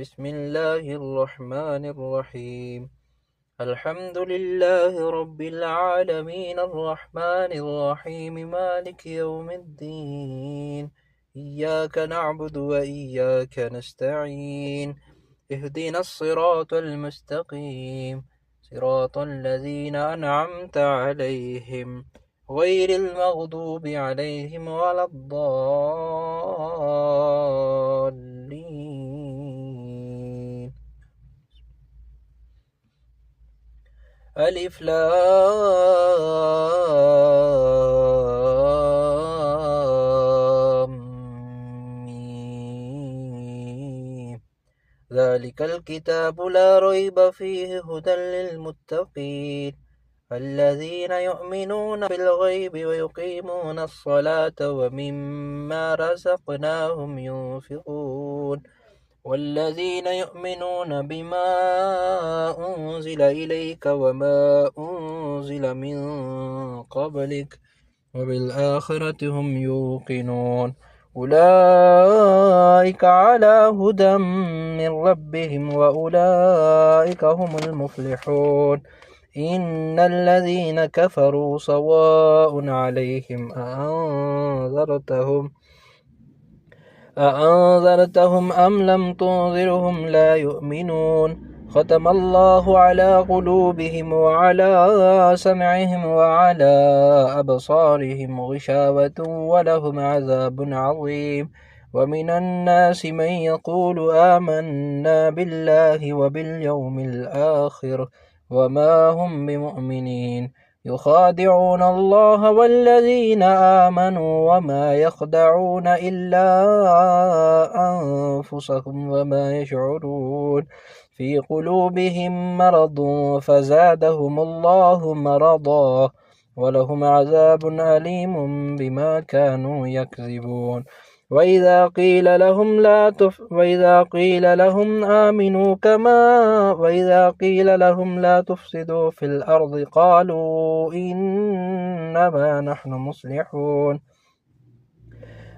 بسم الله الرحمن الرحيم. الحمد لله رب العالمين الرحمن الرحيم مالك يوم الدين. إياك نعبد وإياك نستعين. اهدنا الصراط المستقيم، صراط الذين أنعمت عليهم غير المغضوب عليهم ولا الضالين. ألف لام ميم. ذلك الكتاب لا ريب فيه هدى للمتقين الذين يؤمنون بالغيب ويقيمون الصلاة ومما رزقناهم ينفقون والذين يؤمنون بما أنزل إليك وما أنزل من قبلك وبالآخرة هم يوقنون أولئك على هدى من ربهم وأولئك هم المفلحون. إن الذين كفروا سواء عليهم أأنذرتهم أم لم تنذرهم لا يؤمنون. ختم الله على قلوبهم وعلى سمعهم وعلى أبصارهم غشاوة ولهم عذاب عظيم. ومن الناس من يقول آمنا بالله وباليوم الآخر وما هم بمؤمنين يخادعون الله والذين آمنوا وما يخدعون إلا أنفسهم وما يشعرون. في قلوبهم مرض فزادهم الله مرضا ولهم عذاب أليم بما كانوا يكذبون. وإذا قيل لهم لا تفسدوا في الأرض قالوا إنما نحن مصلحون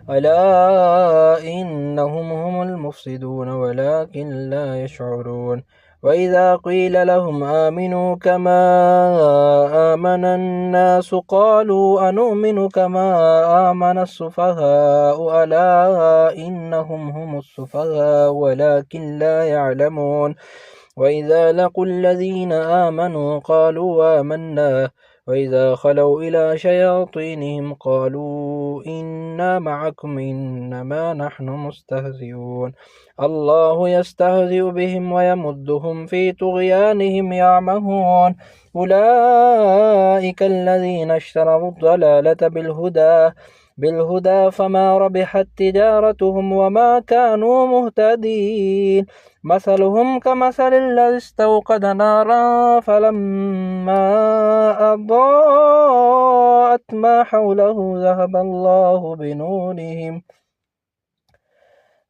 ألا إنهم هم المفسدون ولكن لا يشعرون. وإذا قيل لهم آمنوا كما آمن الناس قالوا أنؤمن كما آمن السفهاء ألا إنهم هم السفهاء ولكن لا يعلمون. وإذا لقوا الذين آمنوا قالوا آمنا وإذا خلوا إلى شياطينهم قالوا إنا معكم إنما نحن مستهزئون. الله يستهزئ بهم ويمدهم في طغيانهم يعمهون. أولئك الذين اشتروا الضلالة بالهدى فما ربحت تجارتهم وما كانوا مهتدين. مثلهم كمثل الذي استوقد نارا فلما أضاءت ما حوله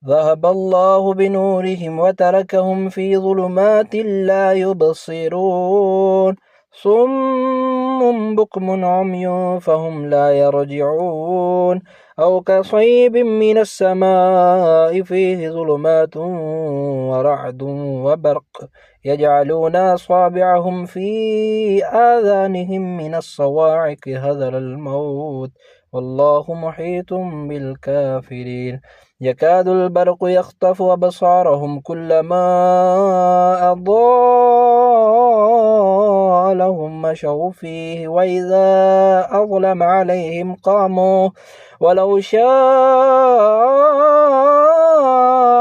ذهب الله بنورهم وتركهم في ظلمات لا يبصرون. صم بكم عمي فهم لا يرجعون. أو كصيب من السماء فيه ظلمات ورعد وبرق يجعلون أصابعهم في آذانهم من الصواعق حذر الموت والله محيط بالكافرين. يكاد البرق يخطف أبصارهم كلما أضاء لهم مشوا فيه وإذا أظلم عليهم قاموا ولو شاء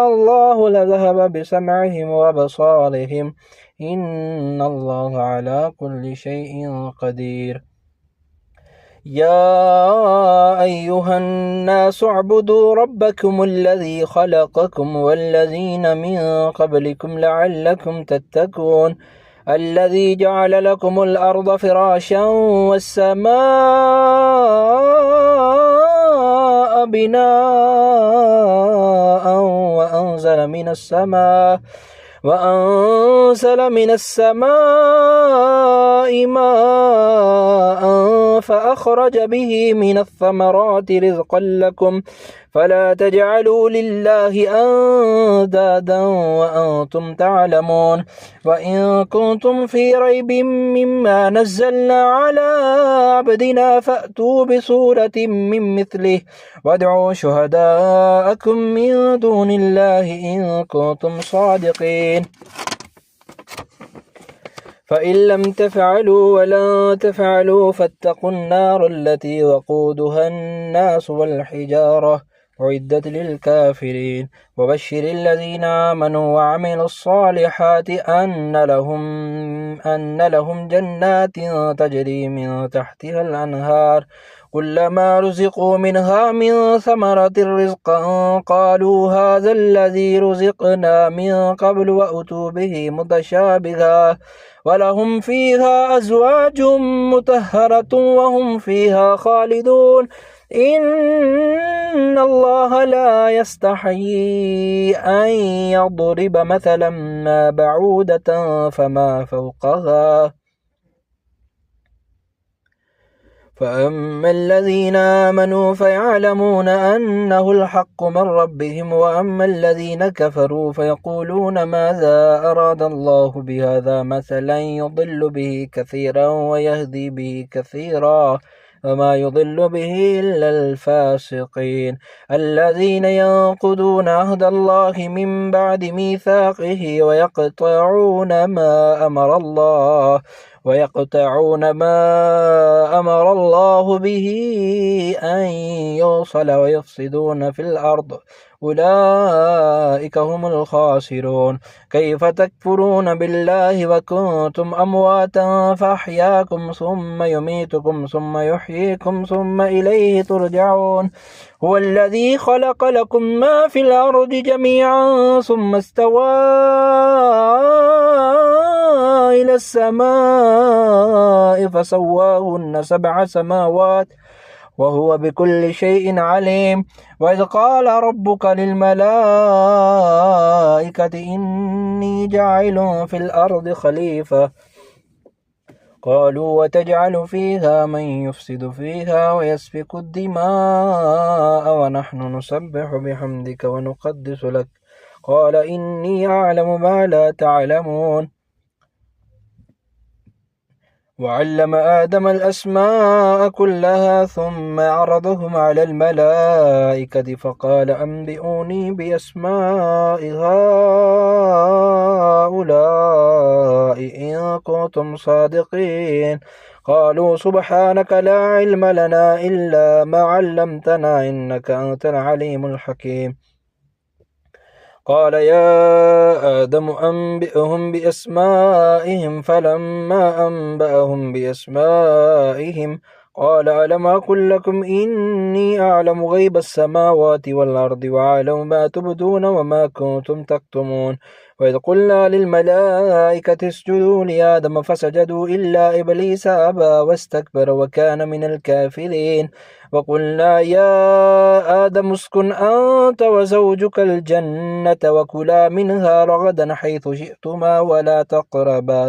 الله لذهب بسمعهم وأبصارهم إن الله على كل شيء قدير. يا أيها الناس اعبدوا ربكم الذي خلقكم والذين من قبلكم لعلكم تتقون الذي جعل لكم الأرض فراشا والسماء بناء وأنزل من السماء ماء فأخرج به من الثمرات رزقا لكم فلا تجعلوا لله أندادا وأنتم تعلمون وإن كنتم في ريب مما نزلنا على عبدنا فأتوا بسورة من مثله وادعوا شهداءكم من دون الله إن كنتم صادقين فإن لم تفعلوا ولن تفعلوا فاتقوا النار التي وقودها الناس والحجارة أعدت للكافرين وبشر الذين آمنوا وعملوا الصالحات أن لهم جنات تجري من تحتها الأنهار كلما رزقوا منها من ثمرة رزقا قالوا هذا الذي رزقنا من قبل وأتوا به متشابها ولهم فيها أزواج مطهرة وهم فيها خالدون إن الله لا يستحيي أن يضرب مثلا ما بعودة فما فوقها فأما الذين آمنوا فيعلمون أنه الحق من ربهم وأما الذين كفروا فيقولون ماذا أراد الله بهذا مثلا يضل به كثيرا ويهدي به كثيرا وما يضل به إلا الفاسقين الذين ينقضون عهد الله من بعد ميثاقه ويقطعون ما أمر الله به أن يوصل ويفسدون في الأرض أولئك هم الخاسرون كيف تكفرون بالله وكنتم أمواتا فأحياكم ثم يميتكم ثم يحييكم ثم إليه ترجعون هو الذي خلق لكم ما في الأرض جميعا ثم استوى إلى السماء فسواهن 7 سماوات وهو بكل شيء عليم وإذ قال ربك للملائكة إني جاعل في الأرض خليفة قالوا وتجعل فيها من يفسد فيها ويسفك الدماء ونحن نسبح بحمدك ونقدس لك قال إني أعلم ما لا تعلمون وعلم آدم الأسماء كلها ثم عرضهم على الملائكة فقال أنبئوني بأسماء هؤلاء إن كنتم صادقين قالوا سبحانك لا علم لنا إلا ما علمتنا إنك أنت العليم الحكيم قال يا آدم أنبئهم بأسمائهم فلما أنبأهم بأسمائهم قال ألم أقل لكم إني أعلم غيب السماوات والأرض وأعلم ما تبدون وما كنتم تكتمون وإذ قلنا للملائكة اسجدوا لآدم فسجدوا إلا إبليس أبى واستكبر وكان من الكافرين وقلنا يا آدم اسكن أنت وزوجك الجنة وكلا منها رغدا حيث شئتما ولا تقربا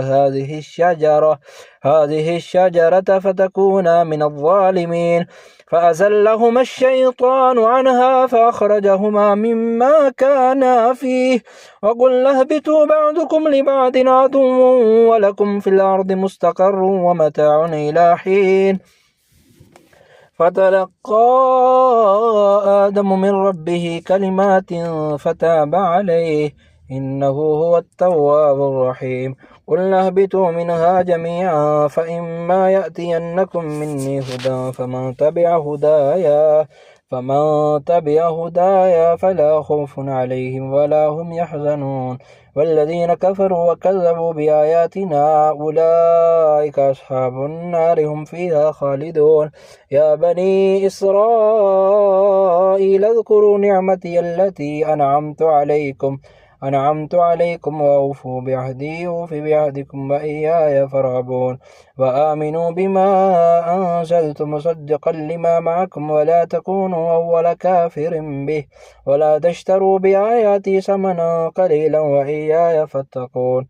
هذه الشجرة فتكونا من الظالمين فأزلهما الشيطان عنها فأخرجهما مما كانا فيه وقلنا اهبطوا بعضكم لبعض عدو ولكم في الأرض مستقر ومتاع إلى حين فتلقى آدم من ربه كلمات فتاب عليه إنه هو التواب الرحيم قلنا اهبطوا منها جميعا فإما يأتينكم مني هدى فمن تبع هدايا فلا خوف عليهم ولا هم يحزنون والذين كفروا وكذبوا بآياتنا أولئك أصحاب النار هم فيها خالدون يا بني إسرائيل اذكروا نعمتي التي أنعمت عليكم وأوفوا بعهدي أوف بعهدكم وإياي فارهبون وآمنوا بما أنزلت مصدقا لما معكم ولا تكونوا أول كافر به ولا تشتروا بآياتي ثمنا قليلا وإياي فاتقون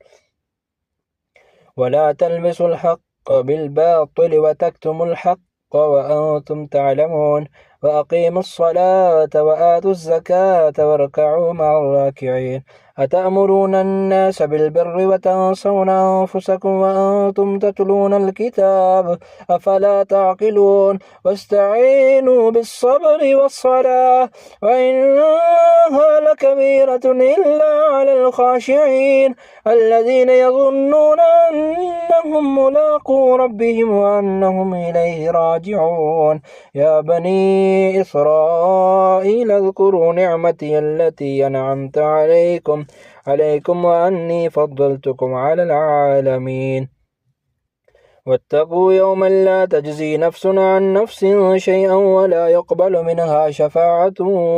ولا تلبسوا الحق بالباطل وتكتموا الحق وأنتم تعلمون وأقيموا الصلاة وآتوا الزكاة واركعوا مع الراكعين أتأمرون الناس بالبر وتنسون أنفسكم وأنتم تتلون الكتاب أفلا تعقلون واستعينوا بالصبر والصلاة وإنها لكبيرة إلا على الخاشعين الذين يظنون أنهم ملاقو ربهم وأنهم إليه راجعون يا بني إسرائيل اذكروا نعمتي التي أنعمت عليكم وأني فضلتكم على العالمين واتقوا يوما لا تجزي نفس عن نفس شيئا ولا يقبل منها شفاعة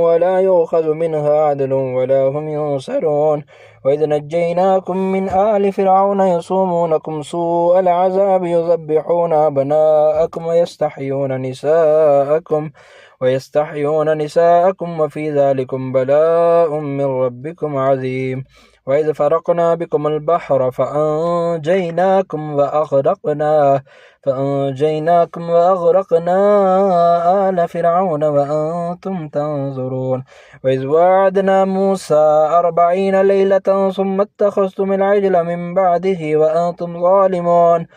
ولا يؤخذ منها عدل ولا هم ينصرون وإذ نجيناكم من آل فرعون يصومونكم سوء العذاب يذبحون أبناءكم ويستحيون نساءكم وفي ذلكم بلاء من ربكم عظيم وإذ فرقنا بكم البحر فأنجيناكم وأغرقنا آل فرعون وأنتم تنظرون وإذ وعدنا موسى 40 ليلة ثم اتخذتم العجل من بعده وأنتم ظالمون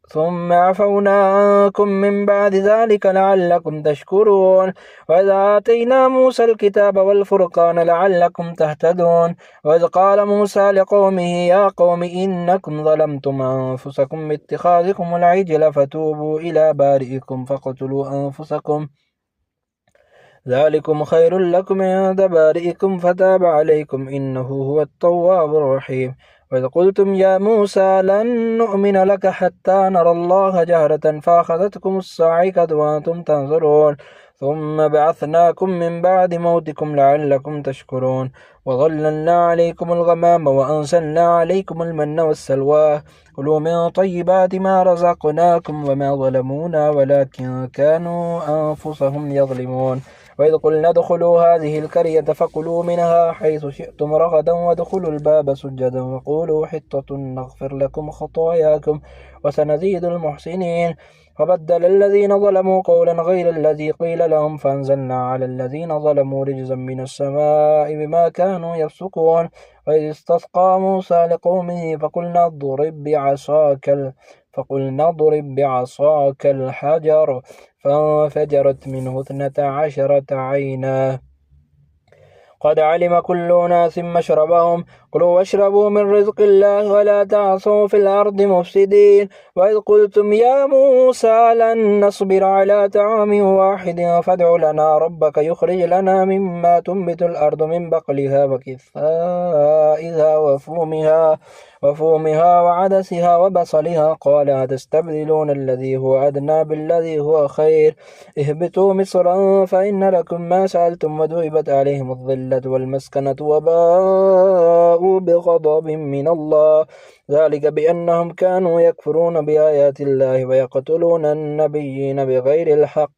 ثم عفونا عنكم من بعد ذلك لعلكم تشكرون وإذا آتينا موسى الكتاب والفرقان لعلكم تهتدون وإذ قال موسى لقومه يا قوم إنكم ظلمتم أنفسكم باتخاذكم العجل فتوبوا إلى بارئكم فاقتلوا أنفسكم ذلكم خير لكم عند بارئكم فتاب عليكم إنه هو التواب الرحيم وإذ قلتم يا موسى لن نؤمن لك حتى نرى الله جهرة فأخذتكم الصاعقة وأنتم تنظرون ثم بعثناكم من بعد موتكم لعلكم تشكرون وظللنا عليكم الغمام وأنزلنا عليكم المن والسلوى كلوا من طيبات ما رزقناكم وما ظلمونا ولكن كانوا أنفسهم يظلمون وإذ قلنا ادخلوا هذه القرية فكلوا منها حيث شئتم رغدا وادخلوا الباب سجدا وقولوا حطة نغفر لكم خطاياكم وسنزيد المحسنين فبدل الذين ظلموا قولا غير الذي قيل لهم فأنزلنا على الذين ظلموا رجزا من السماء بما كانوا يفسقون وإذ استسقى موسى لقومه فقلنا اضرب بعصاك الحجر فانفجرت منه 12 عينا قد علم كل أناس مشربهم كلوا واشربوا من رزق الله ولا تعصوا في الأرض مفسدين وإذ قلتم يا موسى لن نصبر على طعام واحد فادع لنا ربك يخرج لنا مما تنبت الأرض من بقلها وكثائها وفومها وعدسها وبصلها قال أتستبدلون الذي هو أدنى بالذي هو خير اهبطوا مصرا فإن لكم ما سألتم وضربت عليهم الذلة والمسكنة وباءوا بغضب من الله ذلك بأنهم كانوا يكفرون بآيات الله ويقتلون النبيين بغير الحق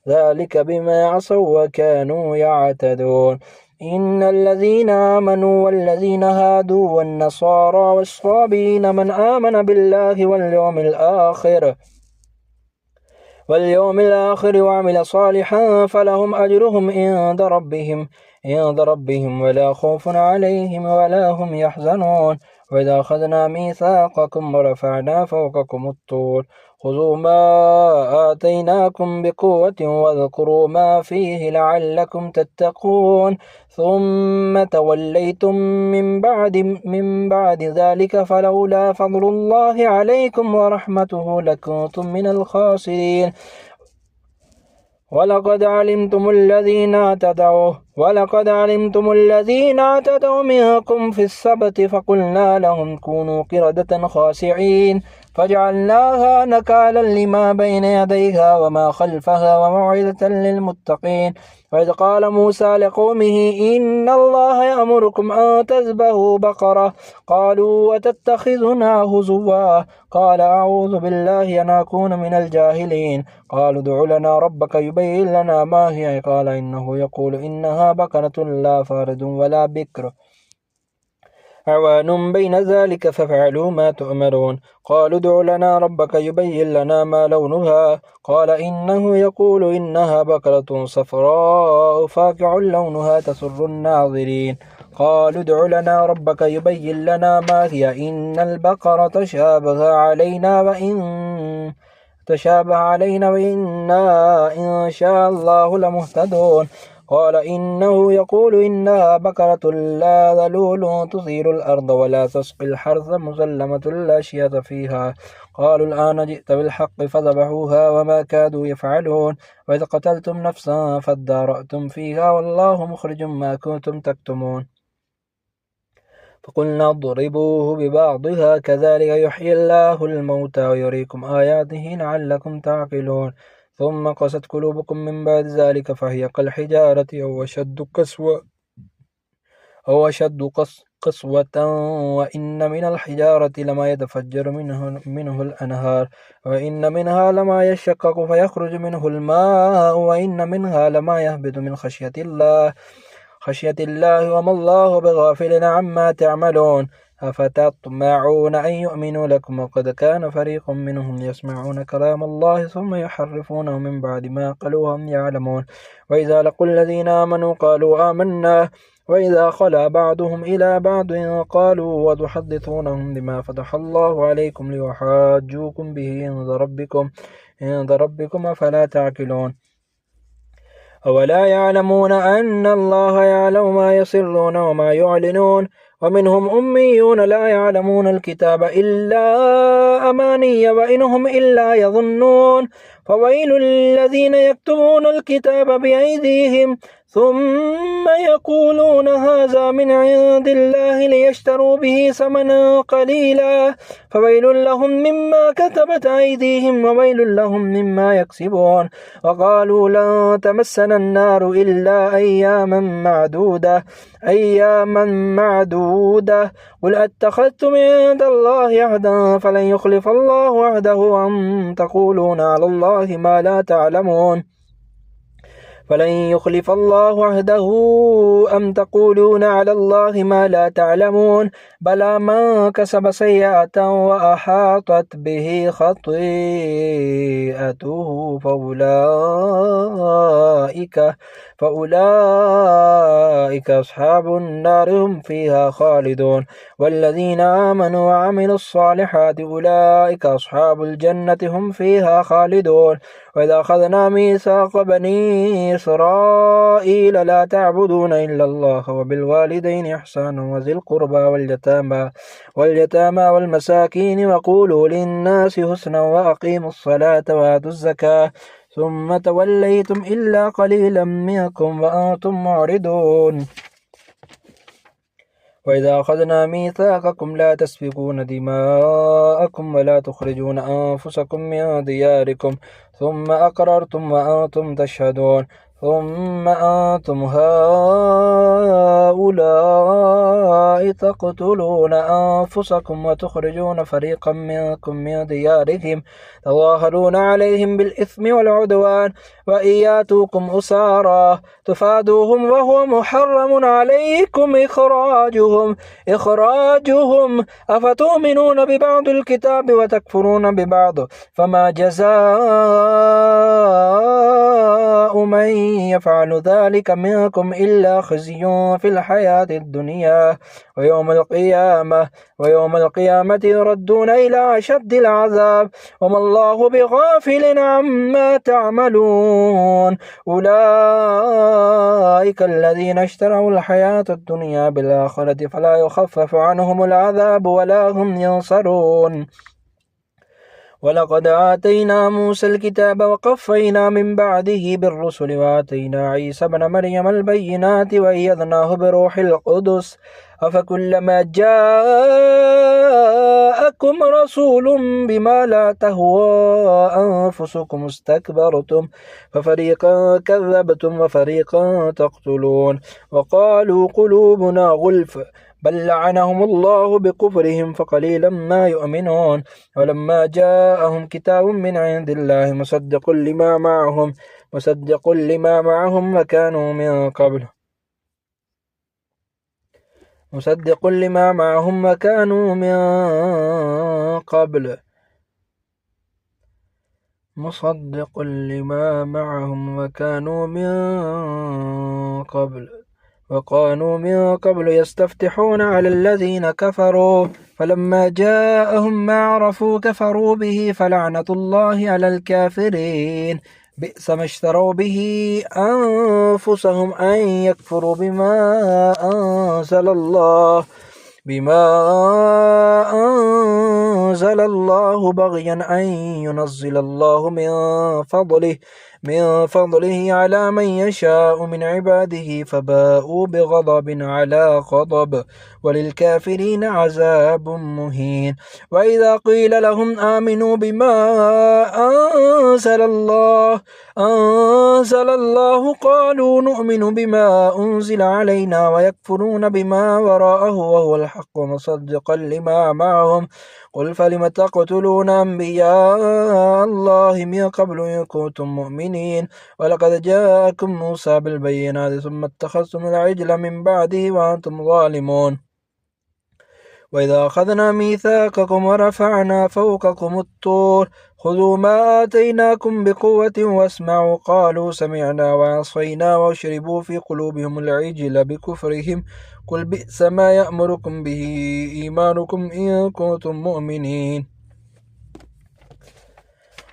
ذلك بما عصوا وكانوا يعتدون إن الذين آمنوا والذين هادوا والنصارى والصابين من آمن بالله واليوم الآخر وعمل صالحا فلهم أجرهم عند ربهم ولا خوف عليهم ولا هم يحزنون وإذا أخذنا ميثاقكم ورفعنا فوقكم الطور خذوا ما آتيناكم بقوة واذكروا ما فيه لعلكم تتقون ثم توليتم من بعد ذلك فلولا فضل الله عليكم ورحمته لكنتم من الخاسرين ولقد علمتم الذين اعتدوا منكم في السبت فقلنا لهم كونوا قردة خاسعين فجعلناها نكالا لما بين يديها وما خلفها وموعظة للمتقين وإذ قال موسى لقومه إن الله يأمركم أن تذبحوا بقرة قالوا وتتخذنا هزوا قال أعوذ بالله أن أكون من الجاهلين قالوا ادع لنا ربك يبين لنا ما هي قال إنه يقول إنها بقرة لا فارض ولا بكر أعوان بين ذلك فافعلوا ما تؤمرون. قالوا ادع لنا ربك يبين لنا ما لونها. قال إنه يقول إنها بقرة صفراء فاقع لونها تسر الناظرين. قالوا ادع لنا ربك يبين لنا ما هي إن البقرة تشابه علينا وإنا إن شاء الله لمهتدون. قال إنه يقول إنها بقرة لا ذلول تثير الأرض ولا تسقي الحرث مسلمة لا شية فيها. قالوا الآن جئت بالحق فذبحوها وما كادوا يفعلون. وإذ قتلتم نفسا فادارأتم فيها والله مخرج ما كنتم تكتمون. فقلنا اضربوه ببعضها كذلك يحيي الله الموتى ويريكم آياته لعلكم تعقلون. ثم قست قلوبكم من بعد ذلك فهي كالحجارة أو أشد قسوة وإن من الحجارة لما يتفجر منه الأنهار وإن منها لما يشقق فيخرج منه الماء وإن منها لما يهبط من خشية الله وما الله بغافل عما تعملون. أفتطمعون أن يؤمنوا لكم وقد كان فريق منهم يسمعون كلام الله ثم يحرفونه من بعد ما قالوا هم يعلمون. وإذا لقوا الذين آمنوا قالوا آمنا وإذا خلا بعضهم إلى بعض قالوا وتحدثونهم بما فتح الله عليكم ليحاجوكم به عند ربكم أفلا تعقلون. أولا يعلمون أن الله يعلم ما يسرون وما يعلنون. ومنهم أميون لا يعلمون الكتاب إلا أماني وإنهم إلا يظنون. فويل الذين يكتبون الكتاب بأيديهم ثم يقولون هذا من عند الله ليشتروا به ثمنا قليلا فويل لهم مما كتبت أيديهم وويل لهم مما يكسبون. وقالوا لن تمسنا النار إلا أياما معدودة قل أتخذتم عند الله عهدا فلن يخلف الله عهده أم تقولون على الله ما لا تعلمون. فلن يخلف الله عهده أم تقولون على الله ما لا تعلمون. بلى من كسب سيئة وأحاطت به خطيئته فأولئك أصحاب النار هم فيها خالدون. والذين آمنوا وعملوا الصالحات أولئك أصحاب الجنة هم فيها خالدون. وإذا أخذنا ميثاق بني إسرائيل لا تعبدون إلا الله وبالوالدين إحسانا وذي القربى واليتامى والمساكين وقولوا للناس حسنا وأقيموا الصلاة وآتوا الزكاة ثم توليتم إلا قليلا منكم وأنتم معرضون. وإذا أخذنا ميثاقكم لا تسفكون دماءكم ولا تخرجون أنفسكم من دياركم ثم أقررتم وأنتم تشهدون. ثم أنتم هؤلاء تقتلون أنفسكم وتخرجون فريقا منكم من ديارهم تظاهرون عليهم بالإثم والعدوان وإن يأتوكم أسارى تفادوهم وهو محرم عليكم إخراجهم أفتؤمنون ببعض الكتاب وتكفرون ببعض فما جزاء من يفعل ذلك منكم إلا خزي في الحياة الدنيا ويوم القيامة يردون إلى أشد العذاب وما الله بغافل عما تعملون. أولئك الذين اشتروا الحياة الدنيا بالآخرة فلا يخفف عنهم العذاب ولا هم ينصرون. ولقد آتينا موسى الكتاب وقفينا من بعده بالرسل وآتينا عيسى ابن مريم البينات وأيدناه بروح القدس أفكلما جاءكم رسول بما لا تهوى أنفسكم استكبرتم ففريقا كذبتم وفريقا تقتلون. وقالوا قلوبنا غلف بل لعنهم الله بكفرهم فقليلا ما يؤمنون. ولما جاءهم كتاب من عند الله مصدق مصدق لما معهم وكانوا من قبل مصدق لما معهم وكانوا من قبل يستفتحون على الذين كفروا فلما جاءهم ما عرفوا كفروا به فلعنة الله على الكافرين بئس ما اشتروا به أنفسهم أن يكفروا بما أنزل الله بغيا أن ينزل الله من فضله على من يشاء من عباده فباءوا بغضب على غضب وللكافرين عذاب مهين. وإذا قيل لهم آمنوا بما أنزل الله قالوا نؤمن بما أنزل علينا ويكفرون بما وراءه وهو الحق مصدقا لما معهم قل فلم تقتلون أنبياء الله من قبل إن كنتم مؤمنين ولقد جاءكم موسى بالبينات ثم اتخذتم العجل من بعده وأنتم ظالمون. وإذا أخذنا ميثاقكم ورفعنا فوقكم الطور خذوا ما آتيناكم بقوة واسمعوا قالوا سمعنا وعصينا واشربوا في قلوبهم العجل بكفرهم قل بئس ما يأمركم به إيمانكم إن كنتم مؤمنين.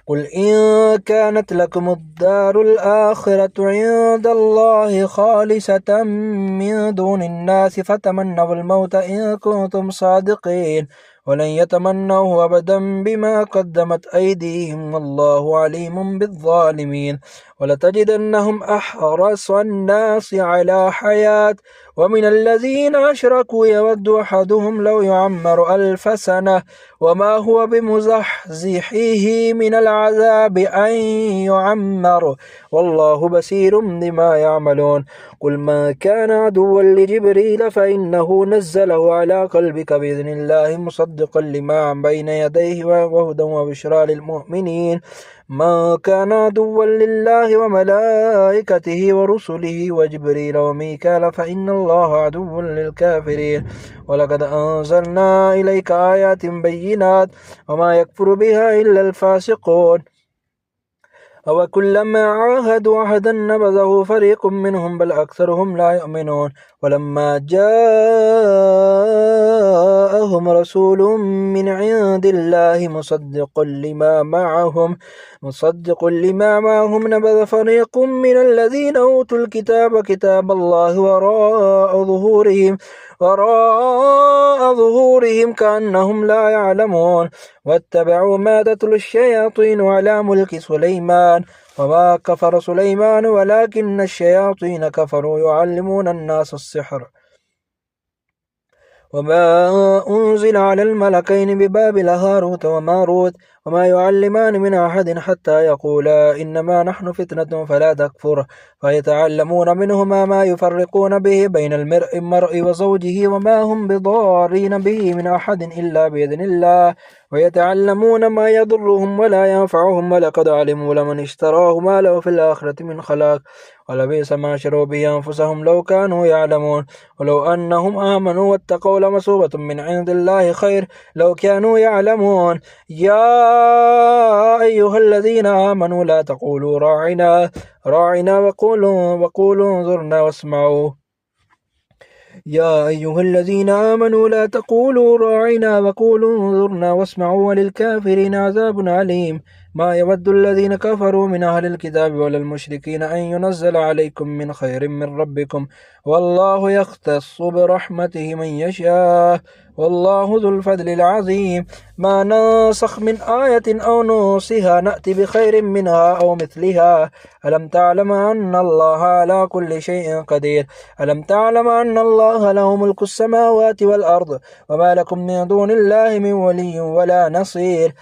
قل إن كانت لكم الدار الآخرة عند الله خالصة من دون الناس فتمنوا الموت إن كنتم صادقين ولن يتمنوه أبدا بما قدمت أيديهم والله عليم بالظالمين. ولتجدنهم أحرص الناس على حياة ومن الذين أشركوا يود أحدهم لو يعمر 1000 سنة وما هو بمزحزحه من العذاب أن يعمر والله بصير بما يعملون. قل ما كان عدوا لجبريل فإنه نزله على قلبك بإذن الله مصدقا لما بين يديه وهدى وبشرى للمؤمنين. ما كان عدوا لله وملائكته ورسله وجبريل وميكال فإن الله عدو للكافرين. ولقد أنزلنا إليك آيات بينات وما يكفر بها إلا الفاسقون أو كلما عاهدوا عهدا نبذه فريق منهم بل أكثرهم لا يؤمنون. ولما جاءهم رسول من عند الله مصدق لما معهم نبذ فريق من الذين أوتوا الكتاب كتاب الله وراء ظهورهم كأنهم لا يعلمون واتبعوا ما تتلو الشياطين على ملك سليمان وما كفر سليمان ولكن الشياطين كفروا يعلمون الناس السحر وما أنزل على الملكين ببابل هاروت وماروت وما يعلمان من أحد حتى يقولا إنما نحن فتنة فلا تكفر فيتعلمون منهما ما يفرقون به بين المرء وزوجه وما هم بضارين به من أحد إلا بإذن الله ويتعلمون ما يضرهم ولا ينفعهم ولقد علموا لمن اشتراه ما له في الآخرة من خلاق ولبئس ما شروا به أنفسهم لو كانوا يعلمون. ولو أنهم آمنوا واتقوا لمثوبة من عند الله خير لو كانوا يعلمون. يا أيها الذين آمنوا لا تقولوا راعنا وقولوا انظرنا واسمعوا. يا أيها الذين آمنوا لا تقولوا راعنا وقولوا انظرنا واسمعوا وللكافرين عذاب عليم. ما يود الذين كفروا من أهل الكتاب ولا المشركين أن ينزل عليكم من خير من ربكم والله يختص برحمته من يشاء والله ذو الفضل العظيم. ما ننسخ من آية أو ننسها نأتي بخير منها أو مثلها ألم تعلم أن الله على كل شيء قدير ألم تعلم أن الله له ملك السماوات والأرض وما لكم من دون الله من ولي ولا نصير.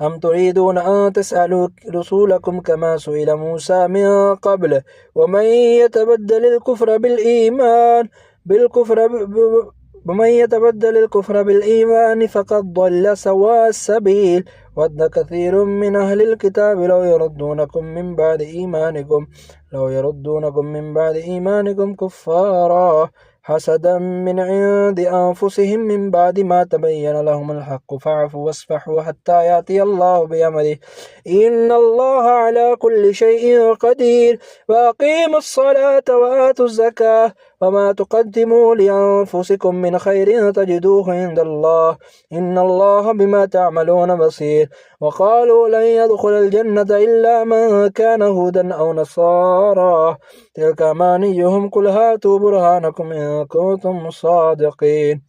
أم تريدون أن تسألوا رسولكم كما سئل موسى من قبل ومن يتبدل الكفر ومن يتبدل الكفر بالإيمان فقد ضل سواء السبيل. ود كثير من أهل الكتاب لو يردونكم من بعد إيمانكم كفارا حسدا من عند أنفسهم من بعد ما تبين لهم الحق فاعفوا واصفحوا حتى يأتي الله بأمره إن الله على كل شيء قدير. وأقيموا الصلاة وآتوا الزكاة وما تقدموا لأنفسكم من خير تجدوه عند الله إن الله بما تعملون بصير. وقالوا لن يدخل الجنة إلا من كان هودا أو نصارى تلك أمانيهم قل هاتوا برهانكم إن كنتم صادقين.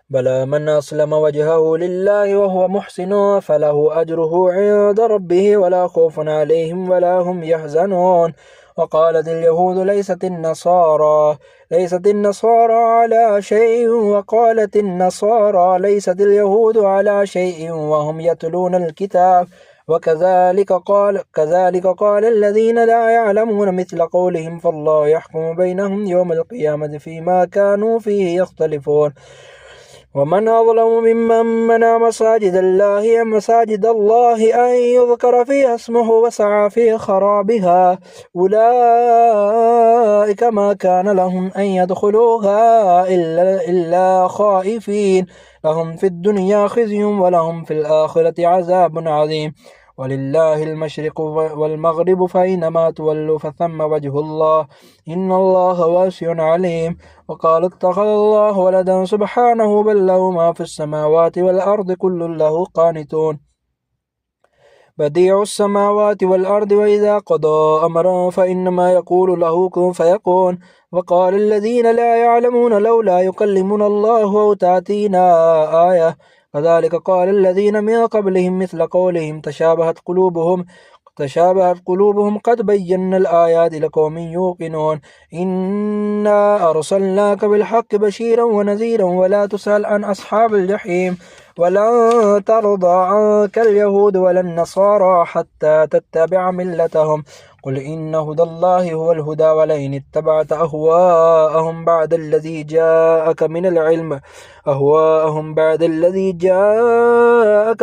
بلى من أسلم وجهه لله وهو محسن فله أجره عند ربه ولا خوف عليهم ولا هم يحزنون. وقالت اليهود ليست النصارى على شيء وقالت النصارى ليست اليهود على شيء وهم يتلون الكتاب وكذلك قال الذين لا يعلمون مثل قولهم فالله يحكم بينهم يوم القيامة فيما كانوا فيه يختلفون. ومن أظلم ممن منع مساجد الله أن يذكر فيها اسمه وسعى في خرابها أولئك ما كان لهم أن يدخلوها إلا خائفين لهم في الدنيا خزي ولهم في الآخرة عذاب عظيم. ولله المشرق والمغرب فأينما تولوا فثم وجه الله إن الله واسع عليم. وقال اتخذ الله ولدا سبحانه بل له ما في السماوات والأرض كل له قانتون بديع السماوات والأرض وإذا قضى أمرا فإنما يقول له كن فيكون. وقال الذين لا يعلمون لولا يكلمنا الله أو تأتينا آية كذلك قال الذين من قبلهم مثل قولهم تشابهت قلوبهم قد بينا الآيات لقوم يوقنون. إنا أرسلناك بالحق بشيرا ونذيرا ولا تسأل عن أصحاب الجحيم ولن ترضى عنك اليهود ولا النصارى حتى تتبع ملتهم قل إن هدى الله هو الهدى ولئن اتبعت أهواءهم بعد الذي جاءك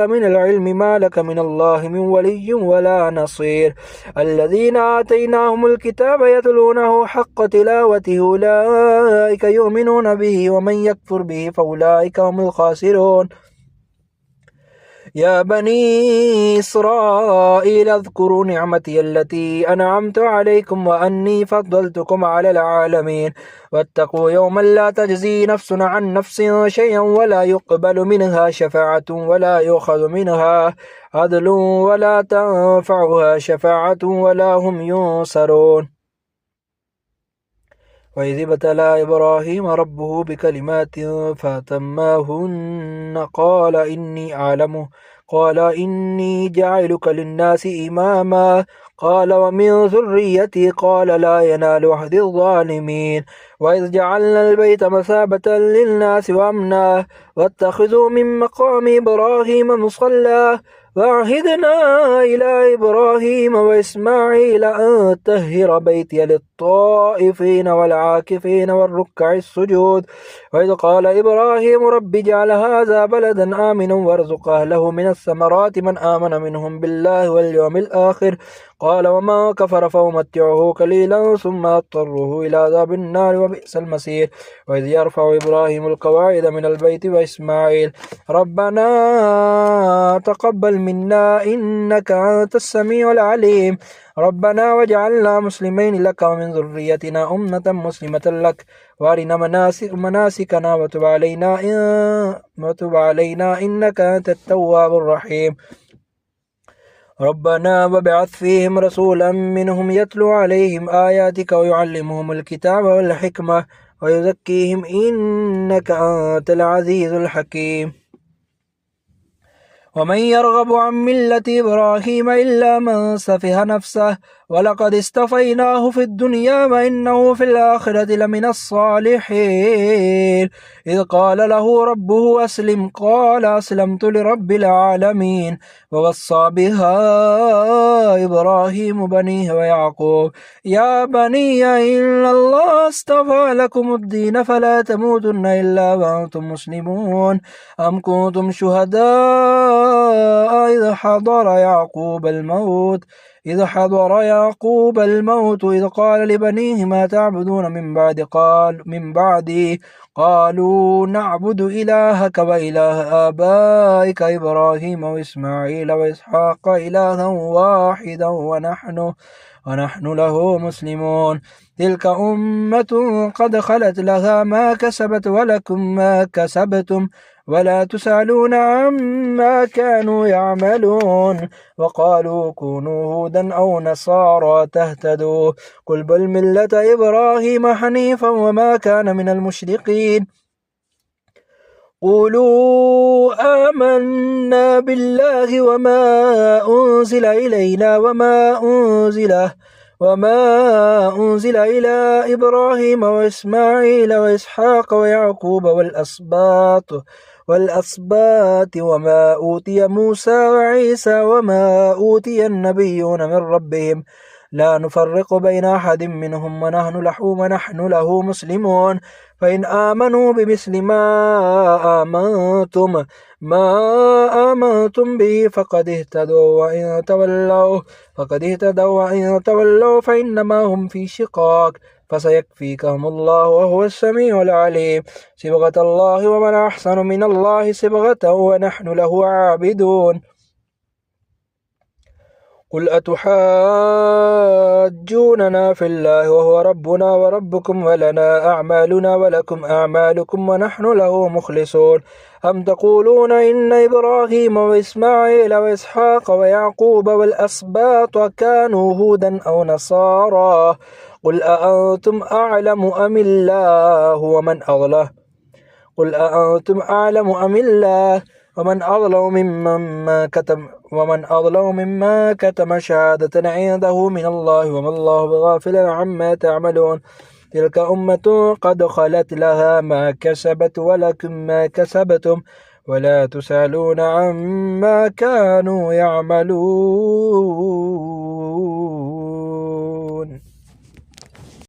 من العلم ما لك من الله من ولي ولا نصير. الذين آتيناهم الكتاب يتلونه حق تلاوته أولئك يؤمنون به ومن يكفر به فأولئك هم الخاسرون. يا بني إسرائيل اذكروا نعمتي التي أنعمت عليكم وأني فضلتكم على العالمين واتقوا يوما لا تجزي نفس عن نفس شيئا ولا يقبل منها شفاعة ولا يؤخذ منها عدل ولا تنفعها شفاعة ولا هم ينصرون. وإذ ابتلى إبراهيم ربه بكلمات فأتماهن قال إني جاعلك للناس إماما قال ومن ذريتي قال لا ينال عهد الظالمين. وإذ جعلنا البيت مثابة للناس وأمنا واتخذوا من مقام إبراهيم مصلى وعهدنا إلى إبراهيم وإسماعيل أن طهر بيتي للطائفين والعاكفين والركع السجود. وإذ قال إبراهيم رب اجعل هذا بلدا آمنا وارزق أهله من الثمرات من آمن منهم بالله واليوم الآخر قال وما كفر فأمتعه قليلا ثم أضطره إلى عذاب النار وبئس المصير. وإذ يرفع إبراهيم القواعد من البيت وإسماعيل ربنا تقبل منا إنك أنت السميع العليم ربنا واجعلنا مسلمين لك ومن ذريتنا أمة مسلمة لك وارنا مناسكنا وتب علينا إنك أنت التواب الرحيم. ربنا وابعث فيهم رسولا منهم يتلو عليهم آياتك ويعلمهم الكتاب والحكمة ويزكيهم إنك أنت العزيز الحكيم. ومن يرغب عن ملة إبراهيم إلا من سفه نفسه ولقد اصطفيناه في الدنيا وإنه في الآخرة لمن الصالحين إذ قال له ربه أسلم قال أسلمت لرب العالمين ووصى بها إبراهيم بنيه ويعقوب يا بني إن الله اصطفى لكم الدين فلا تموتن إلا وأنتم مسلمون أم كنتم شهداء إذ حضر يعقوب الموت إذ قال لبنيه ما تعبدون من بعدي قالوا نعبد إلهك وإله آبائك إبراهيم وإسماعيل وإسحاق إلها واحدا ونحن له مسلمون تلك أمة قد خلت لها ما كسبت ولكم ما كسبتم ولا تسألون عما كانوا يعملون وقالوا كونوا هودا أو نصارى تهتدوا قل بل ملة إبراهيم حنيفا وما كان من المشركين قولوا آمنا بالله وما أنزل إلينا وما أنزل إلى إبراهيم وإسماعيل وإسحاق ويعقوب والأسباط وما أوتي موسى وعيسى وما أوتي النبيون من ربهم لا نفرق بين أحد منهم ونحن له مسلمون فإن آمنوا بمثل ما آمنتم به فقد اهتدوا وإن تولوا فإنما هم في شقاق فسيكفيكهم الله وهو السميع العليم صبغة الله ومن أحسن من الله صبغة ونحن له عابدون قل أتحاجوننا في الله وهو ربنا وربكم ولنا أعمالنا ولكم أعمالكم ونحن له مخلصون أم تقولون إن إبراهيم وإسماعيل وإسحاق ويعقوب والأسباط كانوا هودا أو نصارى قل أأنتم أعلم أم الله ومن أظلم ممن كتم شهادة عنده من الله وما الله بغافل عما تعملون تلك أمة قد خلت لها ما كسبت ولكم ما كسبتم ولا تسألون عما كانوا يعملون